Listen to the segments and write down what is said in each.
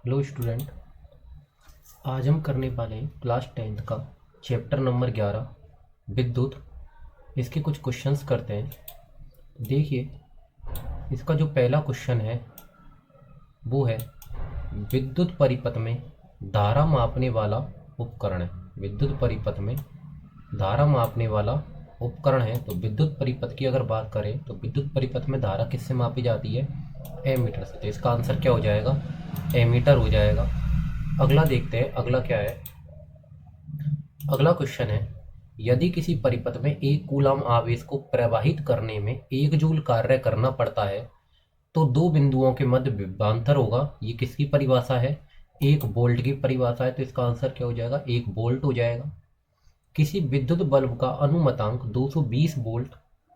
Hello student. आज हम करने वाले हैं क्लास 10th का चैप्टर नंबर 11 विद्युत। इसके कुछ क्वेश्चंस करते हैं। देखिए, इसका जो पहला क्वेश्चन है वो है विद्युत परिपथ में धारा मापने वाला उपकरण है। विद्युत परिपथ में धारा मापने वाला उपकरण है। तो विद्युत परिपथ की अगर बात करें तो विद्युत परिपथ में धारा किससे मापी जाती है? एमीटर से। तो इसका आंसर क्या हो जाएगा? एमीटर हो जाएगा। अगला देखते हैं, अगला क्या है। अगला क्वेश्चन है, यदि किसी परिपथ में 1 कूलम आवेश को प्रवाहित करने में 1 जूल कार्य करना पड़ता है तो दो बिंदुओं के मध्य विभवांतर होगा। ये किसकी परिभाषा है? 1 वोल्ट की परिभाषा है। तो इसका आंसर क्या हो जाएगा? 1 वोल्ट हो जाएगा। किसी विद्युत बल्ब का अनुमतांक 220 वोल्ट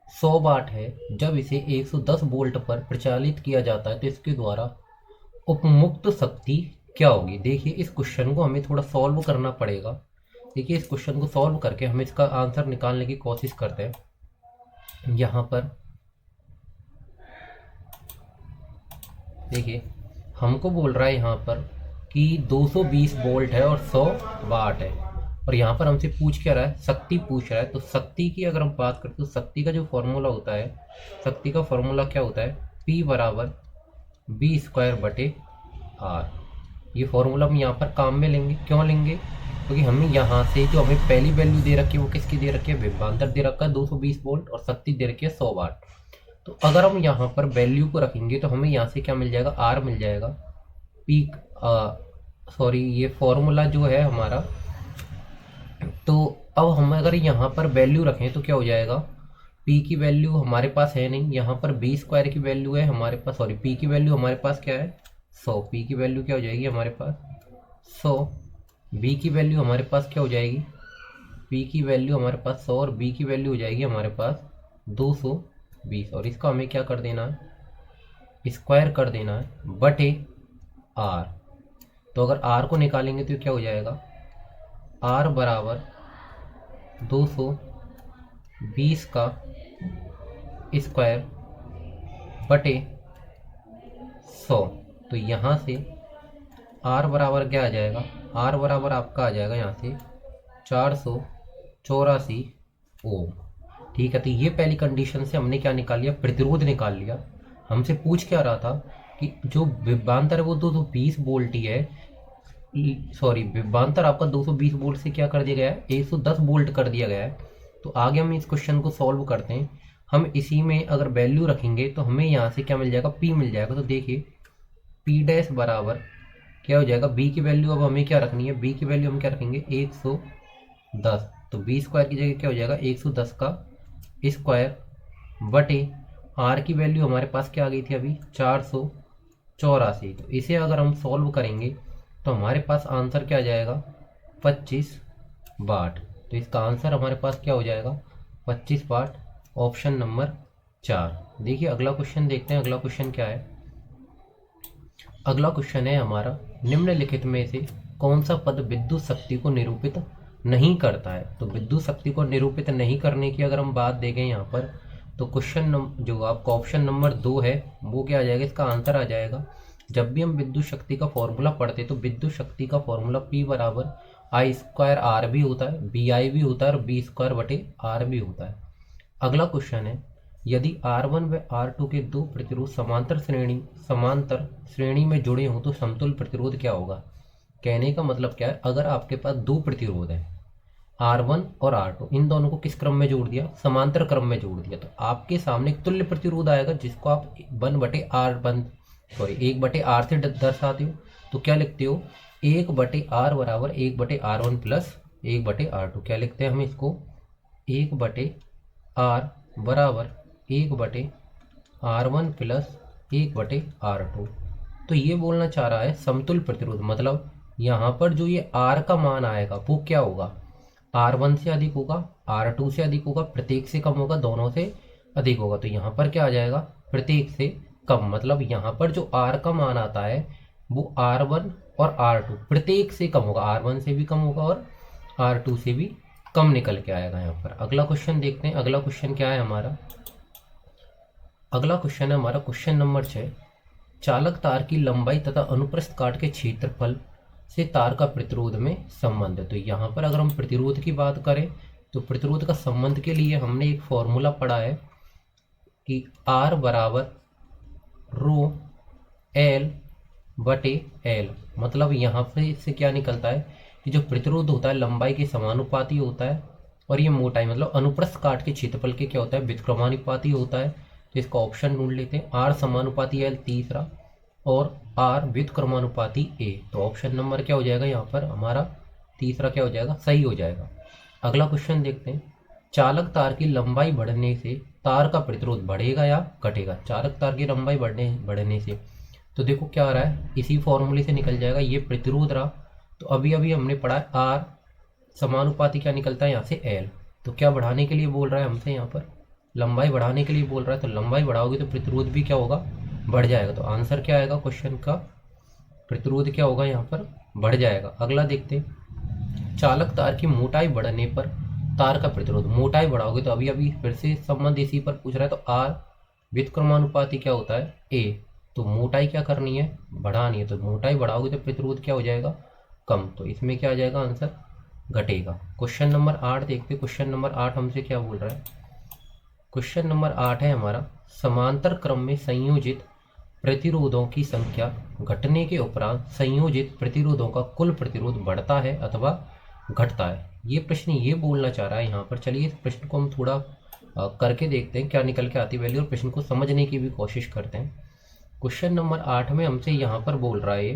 100 वाट है। जब इसे 110 वोल्ट पर प्रचालित किया जाता है तो इसके द्वारा उपमुक्त शक्ति क्या होगी? देखिए, इस क्वेश्चन को हमें थोड़ा सॉल्व करना पड़ेगा। देखिए, इस क्वेश्चन को सॉल्व करके हम इसका आंसर निकालने की कोशिश करते हैं। यहाँ पर देखिए, हमको बोल रहा है यहाँ पर कि 220 वोल्ट है और 100 वाट है। और यहाँ पर हमसे पूछ क्या रहा है? शक्ति पूछ रहा है। तो शक्ति की अगर हम बात करते तो शक्ति का जो फॉर्मूला होता है, शक्ति का फॉर्मूला क्या होता है? P बराबर V²/R। ये फॉर्मूला हम यहाँ पर काम में लेंगे। क्यों लेंगे? क्योंकि हमें यहाँ से जो हमें पहली वैल्यू दे रखी है वो किसकी दे रखी है? विभवांतर दे रखा है 220 वोल्ट और शक्ति दे रखी है 100 वाट। तो अगर हम यहाँ पर वैल्यू को रखेंगे तो हमें यहाँ से क्या मिल जाएगा? आर मिल जाएगा। पी सॉरी, ये फॉर्मूला जो है हमारा। तो अब हम अगर यहाँ पर वैल्यू रखें तो क्या हो जाएगा? पी की वैल्यू हमारे पास है नहीं, यहाँ पर V² की वैल्यू है हमारे पास। सॉरी, पी की वैल्यू हमारे पास क्या है? 100। पी की वैल्यू क्या हो जाएगी हमारे पास? 100। बी की वैल्यू हमारे पास क्या हो जाएगी? पी की वैल्यू हमारे पास 100 और बी की वैल्यू हो जाएगी हमारे पास 220। और इसका हमें क्या कर देना है? स्क्वायर कर देना है बटे आर। तो अगर आर को निकालेंगे तो क्या हो जाएगा? आर बराबर 220 का स्क्वायर बटे 100। तो यहाँ से आर बराबर क्या आ जाएगा? आर बराबर आपका आ जाएगा यहाँ से 484 ओम। ठीक है, तो ये पहली कंडीशन से हमने क्या निकाल लिया? प्रतिरोध निकाल लिया। हमसे पूछ क्या रहा था कि जो विभवांतर है वो 220 वोल्ट ही है। सॉरी, विभवांतर आपका 220 वोल्ट से क्या कर दिया गया है? 110 वोल्ट कर दिया गया है। तो आगे हम इस क्वेश्चन को सॉल्व करते हैं। हम इसी में अगर वैल्यू रखेंगे तो हमें यहाँ से क्या मिल जाएगा? पी मिल जाएगा। तो देखिए, पी डैश बराबर क्या हो जाएगा? बी की वैल्यू अब हमें क्या रखनी है? बी की वैल्यू हम क्या रखेंगे? 110। तो V² की जगह क्या हो जाएगा? 110 का स्क्वायर बटे आर की वैल्यू हमारे पास क्या आ गई थी अभी? 484। तो इसे अगर हम सॉल्व करेंगे तो हमारे पास आंसर क्या आ जाएगा? 25 वाट। तो इसका आंसर हमारे पास क्या हो जाएगा? 25 वाट। Option number 4। देखिए, अगला क्वेश्चन देखते हैं। अगला क्वेश्चन क्या है? अगला क्वेश्चन है हमारा, निम्नलिखित में से कौन सा पद विद्युत शक्ति को निरूपित नहीं करता है? तो विद्युत शक्ति को निरूपित नहीं करने की अगर हम बात देखें यहाँ पर तो जो आपका ऑप्शन नंबर 2 है वो क्या आ जाएगा? इसका आंसर आ जाएगा। जब भी हम विद्युत शक्ति का फॉर्मूला पढ़ते तो विद्युत शक्ति का फॉर्मूला P बराबर I²R भी होता है, BI भी होता है और V²/R भी होता है। अगला क्वेश्चन है, यदि R1 व R2 के दो प्रतिरोध समांतर श्रेणी में जुड़े हों तो समतुल्य प्रतिरोध क्या होगा? कहने का मतलब क्या है? अगर आपके पास दो प्रतिरोध है R1 और R2, इन दोनों को किस क्रम में जोड़ दिया? समांतर क्रम में जोड़ दिया, तो आपके सामने एक तुल्य प्रतिरोध आएगा जिसको आप 1/R से दर्शाते हो। तो क्या लिखते हो? 1/R बराबर 1/R1 प्लस 1/R2। क्या लिखते हैं हम इसको? 1/R बराबर 1/R1 प्लस 1/R2। तो ये बोलना चाह रहा है समतुल्य प्रतिरोध, मतलब यहाँ पर जो ये R का मान आएगा वो क्या होगा? R1 से अधिक होगा, R2 से अधिक होगा, प्रत्येक से कम होगा, दोनों से अधिक होगा। तो यहाँ पर क्या आ जाएगा? प्रत्येक से कम। मतलब यहाँ पर जो R का मान आता है वो R1 और R2 प्रत्येक से कम होगा, R1 से भी कम होगा और R2 से भी कम निकल के आएगा यहाँ पर। अगला क्वेश्चन देखते हैं। अगला क्वेश्चन क्या है हमारा? अगला क्वेश्चन है हमारा क्वेश्चन नंबर 6। चालक तार की लंबाई तथा अनुप्रस्थ काट के क्षेत्रफल से तार का प्रतिरोध में संबंध है। तो यहाँ पर अगर हम प्रतिरोध की बात करें तो प्रतिरोध का संबंध के लिए हमने एक फॉर्मूला पढ़ा है कि R बराबर रो एल बटे एल। मतलब यहाँ पे इससे क्या निकलता है कि जो प्रतिरोध होता है लंबाई के समानुपाती होता है और ये मोटाई मतलब अनुप्रस्थ काट के क्षेत्रफल के क्या होता है व्युत्क्रमानुपाती होता है। तो इसका ऑप्शन ढूंढ लेते हैं, आर समानुपाती एल तीसरा और आर व्युत्क्रमानुपाती ए। तो ऑप्शन नंबर क्या हो जाएगा यहाँ पर हमारा तीसरा क्या हो जाएगा, सही हो जाएगा। अगला क्वेश्चन देखते हैं, चालक तार की लंबाई बढ़ने से तार का प्रतिरोध बढ़ेगा या घटेगा। चालक तार की लंबाई बढ़ने से तो देखो क्या आ रहा है, इसी फॉर्मूले से निकल जाएगा, ये प्रतिरोध रहा। तो अभी अभी हमने पढ़ा है आर समानुपाती क्या निकलता है यहाँ से एल। तो क्या बढ़ाने के लिए बोल रहा है हमसे, यहाँ पर लंबाई बढ़ाने के लिए बोल रहा है। तो लंबाई बढ़ाओगे तो प्रतिरोध भी क्या होगा, बढ़ जाएगा। तो आंसर क्या आएगा क्वेश्चन का, प्रतिरोध क्या होगा यहाँ पर, बढ़ जाएगा। अगला देखते हैं, चालक तार की मोटाई बढ़ने पर तार का प्रतिरोध, मोटाई बढ़ाओगे तो अभी अभी फिर से संबंध इसी पर पूछ रहा है। तो आर व्युत्क्रमानुपाती क्या होता है ए। तो मोटाई क्या करनी है, बढ़ानी है। तो मोटाई बढ़ाओगे तो प्रतिरोध क्या हो जाएगा, कम। तो इसमें क्या आ जाएगा आंसर, घटेगा। क्वेश्चन नंबर 8 देखते हैं। क्वेश्चन नंबर 8 हमसे क्या बोल रहा है, क्वेश्चन नंबर 8 है हमारा, समांतर क्रम में संयोजित प्रतिरोधों की संख्या घटने के उपरांत संयोजित प्रतिरोधों का कुल प्रतिरोध बढ़ता है अथवा घटता है। ये प्रश्न ये बोलना चाह रहा है यहाँ पर। चलिए इस प्रश्न को हम थोड़ा करके देखते हैं क्या निकल के आती वैल्यू और प्रश्न को समझने की भी कोशिश करते हैं। क्वेश्चन नंबर 8 में हमसे यहाँ पर बोल रहा है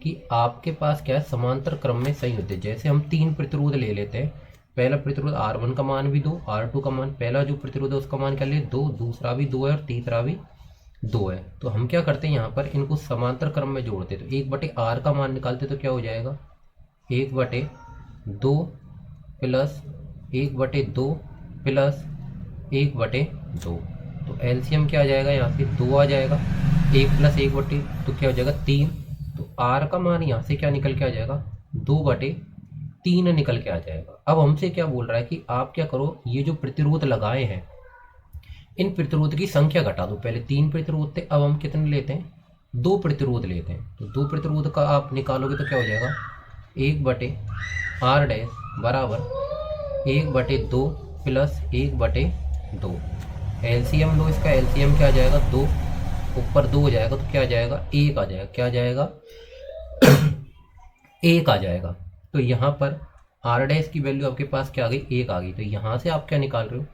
कि आपके पास क्या है, समांतर क्रम में संयुक्त। जैसे हम 3 प्रतिरोध ले लेते हैं, पहला प्रतिरोध R1 का मान भी 2, R2 का मान, पहला जो प्रतिरोध है उसका मान क्या ले 2, दूसरा भी 2 है और तीसरा भी 2 है। तो हम क्या करते हैं यहाँ पर इनको समांतर क्रम में जोड़ते। तो 1/R का मान निकालते तो क्या हो जाएगा, 1/2 प्लस 1/2 प्लस 1/2। तो एलसीएम क्या आ जाएगा, यहाँ से 2 आ जाएगा, 1 प्लस 1/2 तो क्या हो जाएगा 3। तो आर का मान यहाँ से क्या निकल के आ जाएगा, 2/3 निकल के आ जाएगा। अब हमसे क्या बोल रहा है कि आप क्या करो, ये जो प्रतिरोध लगाए हैं इन प्रतिरोध की संख्या घटा दो। पहले 3 प्रतिरोध थे, अब हम कितने लेते हैं, 2 प्रतिरोध लेते हैं। तो 2 प्रतिरोध का आप निकालोगे तो क्या हो जाएगा, 1/R डैश बराबर 1/2 प्लस 1/2। एलसीएम लो, इसका एलसीएम क्या आ जाएगा, 2 ऊपर 2 हो जाएगा तो क्या आ जाएगा, 1 आ जाएगा। क्या आ जाएगा 1 आ जाएगा। तो यहाँ पर आर डैश की वैल्यू आपके पास क्या आ गई, 1 आ गई। तो यहाँ से आप क्या निकाल रहे हो,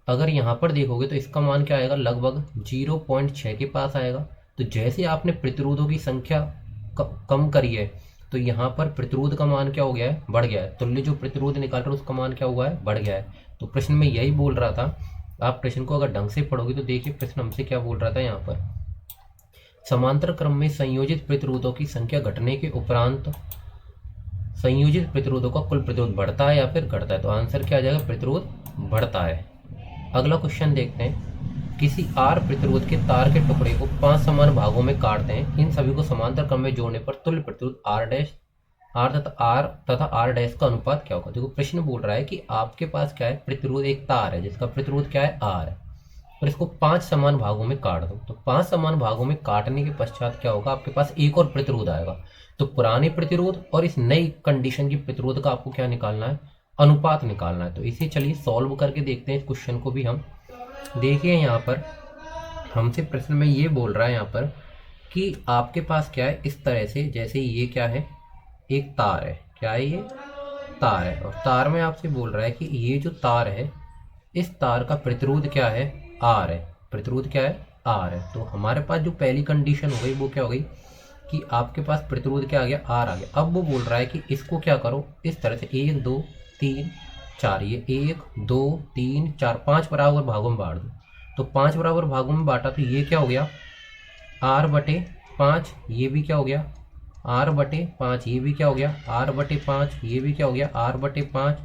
अगर यहाँ पर देखोगे तो इसका मान क्या आएगा, लगभग 0.6 के पास आएगा। तो जैसे आपने प्रतिरोधों की संख्या कम करी है तो यहाँ पर प्रतिरोध का मान क्या हो गया है, बढ़ गया है। तुल्य जो प्रतिरोध निकाल रहे हो उसका मान क्या हुआ है, बढ़ गया है। तो प्रश्न में यही बोल रहा था। आप प्रश्न को अगर ढंग से पढ़ोगे तो देखिए प्रश्न हमसे क्या बोल रहा था यहाँ पर, समांतर क्रम में संयोजित प्रतिरोधों की संख्या घटने के उपरांत संयोजित प्रतिरोधों का कुल प्रतिरोध बढ़ता है या फिर घटता है। तो आंसर क्या आ जाएगा, प्रतिरोध बढ़ता है। अगला क्वेश्चन देखते हैं, किसी आर प्रतिरोध के तार के टुकड़े को 5 समान भागों में काटते हैं, इन सभी को समांतर क्रम में जोड़ने पर तुल्य प्रतिरोध आर तथा आर डैश का अनुपात क्या होगा। देखो प्रश्न बोल रहा है कि आपके पास क्या है, प्रतिरोध एक तार है जिसका प्रतिरोध क्या है, आर है, और इसको 5 समान भागों में काट दो। तो 5 समान भागों में काटने के पश्चात क्या होगा, आपके पास एक और प्रतिरोध आएगा। तो पुराने प्रतिरोध और इस नई कंडीशन की प्रतिरोध का आपको क्या निकालना है, अनुपात निकालना है। तो इसे चलिए सॉल्व करके देखते हैं इस क्वेश्चन को भी हम। देखिए यहाँ पर हमसे प्रश्न में ये बोल रहा है यहाँ पर कि आपके पास क्या है, इस तरह से, जैसे ये क्या है, एक तार है, क्या है ये, तार है। और तार में आपसे बोल रहा है कि ये जो तार है इस तार का प्रतिरोध क्या है, आर है। प्रतिरोध क्या है, आर है। तो हमारे पास जो पहली कंडीशन हो गई वो क्या हो गई कि आपके पास प्रतिरोध क्या आ गया, आर आ गया। अब वो बोल रहा है कि इसको क्या करो, इस तरह से 1 2 3 4, ये 1 2 3 4 5 बराबर भागों में बांट दो। तो 5 बराबर भागों में बांटा तो ये क्या हो गया, R/5। ये भी क्या हो गया, R/5। ये भी क्या हो गया, R/5। ये भी क्या हो गया, R/5।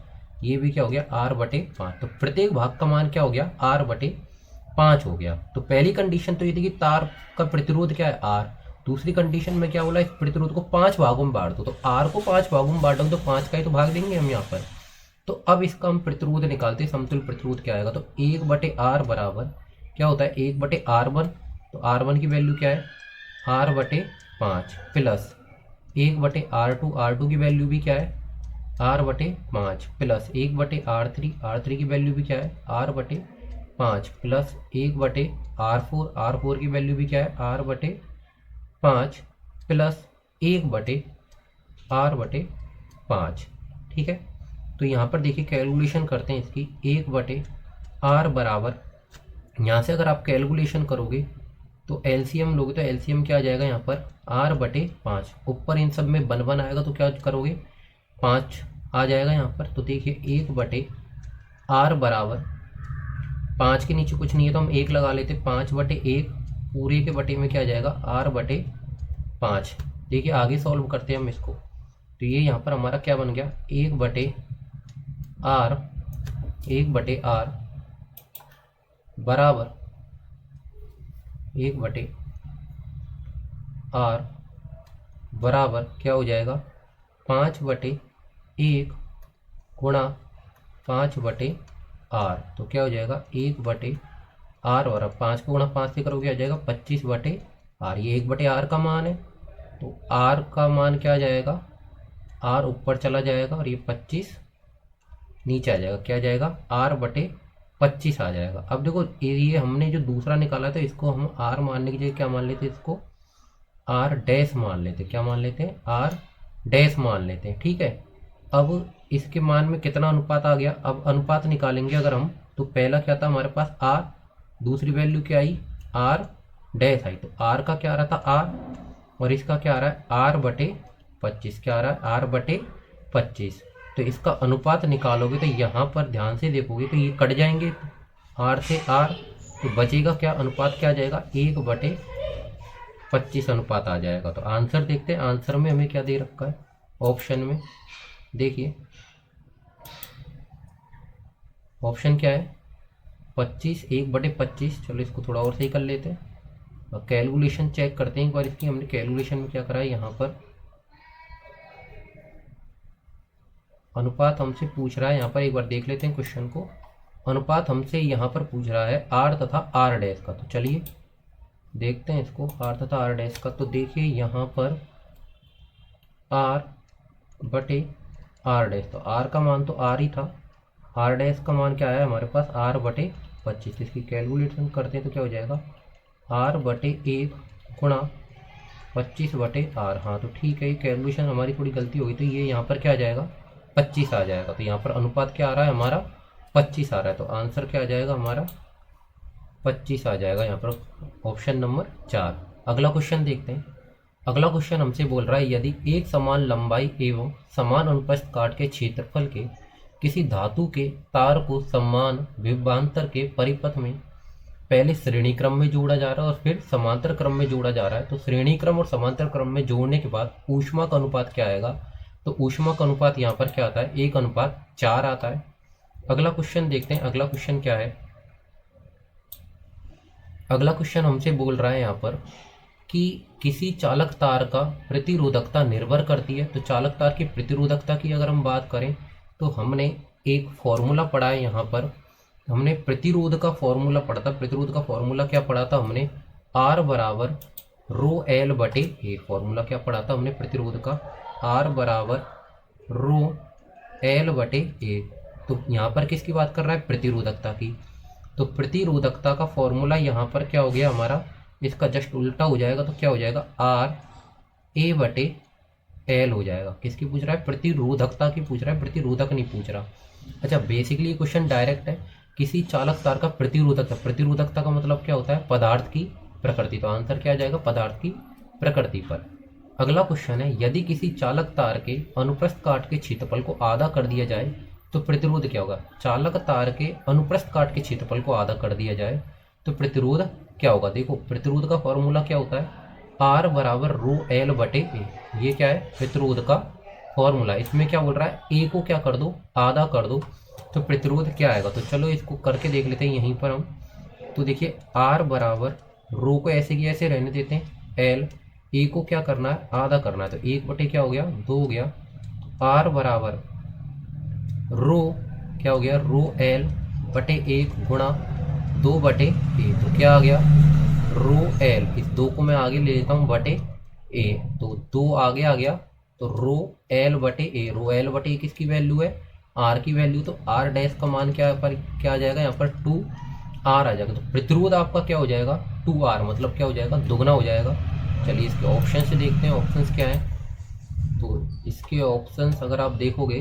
ये भी क्या हो गया, R/5। तो प्रत्येक भाग का मान क्या हो गया, R/5 हो गया। तो पहली कंडीशन तो ये थी कि तार का प्रतिरोध क्या है, R। दूसरी कंडीशन में क्या बोला, इस प्रतिरोध को 5 भागों में बांट दो। तो R को 5 भागों में बांटोगे तो 5 का ही तो भाग देंगे हम यहाँ पर। तो अब इसका हम प्रतिरोध निकालते हैं, समतुल्य प्रतिरोध क्या आएगा। तो 1/R बराबर क्या होता है, 1/R1। तो R1 की वैल्यू क्या है, R/5 प्लस 1/R2, R2 की वैल्यू भी क्या है R/5 प्लस 1/R3, R3 की वैल्यू भी क्या है R/5 प्लस 1/R4, R4 की वैल्यू भी क्या है R/5 प्लस 1/R/5। ठीक है, तो यहाँ पर देखिए कैलकुलेशन करते हैं इसकी। 1/R बराबर, यहाँ से अगर आप कैलकुलेशन करोगे तो एलसीएम लोगे तो एलसीएम क्या आ जाएगा यहाँ पर R/5। ऊपर इन सब में 1 आएगा तो क्या करोगे 5 आ जाएगा यहाँ पर। तो देखिए 1/R बराबर 5 के नीचे कुछ नहीं है तो हम 1 लगा लेते। 5/1 पूरे के बटे में क्या आ जाएगा R/5। देखिए आगे सॉल्व करते हैं हम इसको, तो ये यहाँ पर हमारा क्या बन गया 1/R बराबर 1/R बराबर क्या हो जाएगा 5/1 गुणा 5/R। तो क्या हो जाएगा 1/R और 5 को गुणा 5 से करोगे आ जाएगा 25/R। ये 1/R का मान है, तो R का मान क्या आ जाएगा R ऊपर चला जाएगा और ये 25 नीचे आ जाएगा। क्या आ जाएगा R/25 आ जाएगा। अब देखो ये हमने जो दूसरा निकाला था इसको हम R मानने की जगह क्या मान लेते, इसको R' मान लेते। क्या मान लेते हैं R' मान लेते हैं। ठीक है, अब इसके मान में कितना अनुपात आ गया, अब अनुपात निकालेंगे अगर हम, तो पहला क्या था हमारे पास R, दूसरी वैल्यू क्या आई R' आई। तो R का क्या आ रहा था R और इसका क्या आ रहा है R/25। क्या आ रहा है R/25। तो इसका अनुपात निकालोगे तो यहाँ पर ध्यान से देखोगे तो ये कट जाएंगे R से R, तो बचेगा क्या अनुपात क्या आ जाएगा 1/25 अनुपात आ जाएगा। तो आंसर देखते हैं, आंसर में हमें क्या दे रखा है ऑप्शन में। देखिए ऑप्शन क्या है 25, 1/25। चलो इसको थोड़ा और सही कर लेते हैं और कैलकुलेशन चेक करते हैं एक बार इसकी। हमने कैलकुलेशन में क्या करा है, यहाँ पर अनुपात हमसे पूछ रहा है। यहाँ पर एक बार देख लेते हैं क्वेश्चन को। अनुपात हमसे यहाँ पर पूछ रहा है R तथा R' का। तो चलिए देखते हैं इसको R तथा R' का। तो देखिए यहाँ पर R/R', तो R का मान तो R ही था, R' का मान क्या आया हमारे पास R/25। इसकी कैलकुलेशन करते हैं तो क्या हो जाएगा R/1 गुणा 25/R। हाँ तो ठीक है, ये कैलकुलेशन हमारी थोड़ी गलती हो गई। तो ये यहाँ पर क्या आ जाएगा 25 आ जाएगा। तो यहाँ पर अनुपात क्या आ रहा है हमारा 25 आ रहा है। तो आंसर क्या आ जाएगा हमारा 25 आ जाएगा यहाँ पर ऑप्शन नंबर 4। अगला क्वेश्चन देखते हैं। अगला क्वेश्चन हमसे बोल रहा है यदि एक समान लंबाई एवं समान अनुप्रस्थ काट के क्षेत्रफल के किसी धातु के तार को समान विभवांतर के परिपथ में पहले श्रेणी क्रम में जोड़ा जा रहा है और फिर समांतर क्रम में जोड़ा जा रहा है, तो श्रेणी क्रम और समांतर क्रम में जोड़ने के बाद ऊष्मा का अनुपात क्या आएगा। तो ऊष्मा का अनुपात यहाँ पर क्या आता है 1/4 आता है। अगला क्वेश्चन देखते हैं। अगला क्वेश्चन क्या है, अगला क्वेश्चन हमसे बोल रहा है यहाँ पर कि किसी चालक तार का प्रतिरोधकता निर्भर करती है। तो चालक तार की प्रतिरोधकता की अगर हम बात करें तो हमने एक फॉर्मूला पढ़ा है। यहाँ पर हमने प्रतिरोध का फॉर्मूला पढ़ा था। प्रतिरोध का फॉर्मूला क्या पढ़ा था हमने R बराबर ρL/A। फॉर्मूला क्या पढ़ा था हमने प्रतिरोध का R बराबर ρL/A। तो यहाँ पर किसकी बात कर रहा है प्रतिरोधकता की। तो प्रतिरोधकता का फॉर्मूला यहाँ पर क्या हो गया हमारा, इसका जस्ट उल्टा हो जाएगा। तो क्या हो जाएगा RA/L हो जाएगा। किसकी पूछ रहा है प्रतिरोधकता की पूछ रहा है, प्रतिरोधक नहीं पूछ रहा। अच्छा बेसिकली ये क्वेश्चन डायरेक्ट है, किसी चालक तार का प्रतिरोधकता, प्रतिरोधकता का मतलब क्या होता है पदार्थ की प्रकृति। तो आंसर क्या आ जाएगा पदार्थ की प्रकृति पर। अगला क्वेश्चन है यदि किसी चालक तार के अनुप्रस्थ काट के क्षेत्रफल को आधा कर दिया जाए तो प्रतिरोध क्या होगा। चालक तार के अनुप्रस्थ काट के क्षेत्रफल को आधा कर दिया जाए तो प्रतिरोध क्या होगा। देखो प्रतिरोध का फॉर्मूला क्या होता है R बराबर ρL/A। ये क्या है प्रतिरोध का फॉर्मूला। इसमें क्या बोल रहा है A को क्या कर दो आधा कर दो तो प्रतिरोध क्या आएगा। तो चलो इसको करके देख लेते हैं यहीं पर हम। तो देखिए R बराबर रो को ऐसे की ऐसे रहने देते हैं, L A को क्या करना है आधा करना है। तो 1 क्या हो गया 2 हो गया। R बराबर रो क्या हो गया ρL/1 गुणा 2/A। तो क्या आ गया रो एल, इस 2 को मैं आगे ले लेता हूँ बटे ए, तो 2 आगे आ गया, तो रो एल बटे ए, रो एल बटे ए किसकी वैल्यू है, आर की वैल्यू, तो आर डैश का मान क्या पर क्या आ जाएगा, यहाँ पर 2 आर आ जाएगा, तो प्रतिरोध आपका क्या हो जाएगा 2 आर, मतलब क्या हो जाएगा, दुगना हो जाएगा। चलिए इसके ऑप्शन से देखते हैं ऑप्शंस क्या हैं। तो इसके ऑप्शंस अगर आप देखोगे,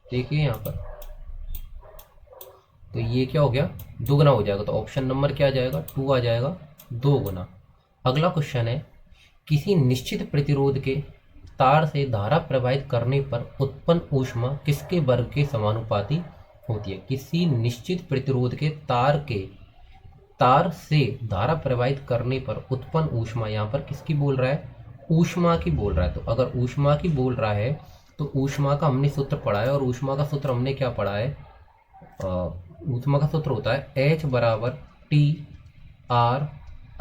देखिए यहाँ पर, तो ये क्या हो गया, दुगना हो जाएगा, तो ऑप्शन नंबर क्या आ जाएगा 2 आ जाएगा, 2 गुना। अगला क्वेश्चन है, किसी निश्चित प्रतिरोध के तार से धारा प्रवाहित करने पर उत्पन्न ऊष्मा किसके वर्ग के समानुपाती होती है। किसी निश्चित प्रतिरोध के तार से धारा प्रवाहित करने पर उत्पन्न ऊष्मा, यहाँ पर किसकी बोल रहा है, ऊष्मा की बोल रहा है। तो अगर ऊष्मा की बोल रहा है तो ऊष्मा का हमने सूत्र पढ़ा है, और ऊष्मा का सूत्र हमने क्या पढ़ा है, ऊष्मा का सूत्र होता है H बराबर टी आर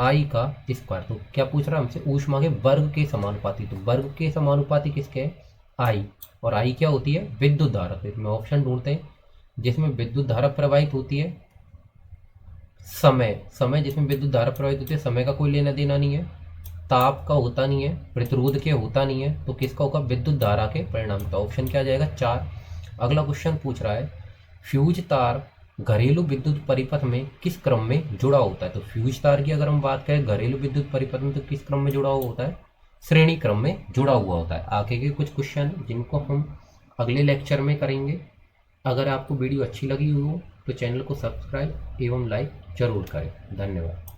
आई का स्क्वायर। तो क्या पूछ रहा है हमसे, ऊष्मा के वर्ग के समानुपाती, तो वर्ग के समानुपाती किसके है, आई, और आई क्या होती है, विद्युत धारा। तो इसमें ऑप्शन ढूंढते हैं जिसमें विद्युत धारा प्रवाहित होती है, समय जिसमें विद्युत धारा प्रवाहित होती है, समय का कोई लेना देना नहीं है, ताप का होता नहीं है, प्रतिरोध के होता नहीं है, तो किसका होगा, विद्युत धारा के परिणाम। तो ऑप्शन क्या आ जाएगा 4। अगला क्वेश्चन पूछ रहा है, फ्यूज तार घरेलू विद्युत परिपथ में किस क्रम में जुड़ा होता है। तो फ्यूज तार की अगर हम बात करें घरेलू विद्युत परिपथ में, तो किस क्रम में जुड़ा हुआ होता है, श्रेणी क्रम में जुड़ा हुआ होता है। आगे के कुछ क्वेश्चन जिनको हम अगले लेक्चर में करेंगे। अगर आपको वीडियो अच्छी लगी हो तो चैनल को सब्सक्राइब एवं लाइक जरूर करें। धन्यवाद।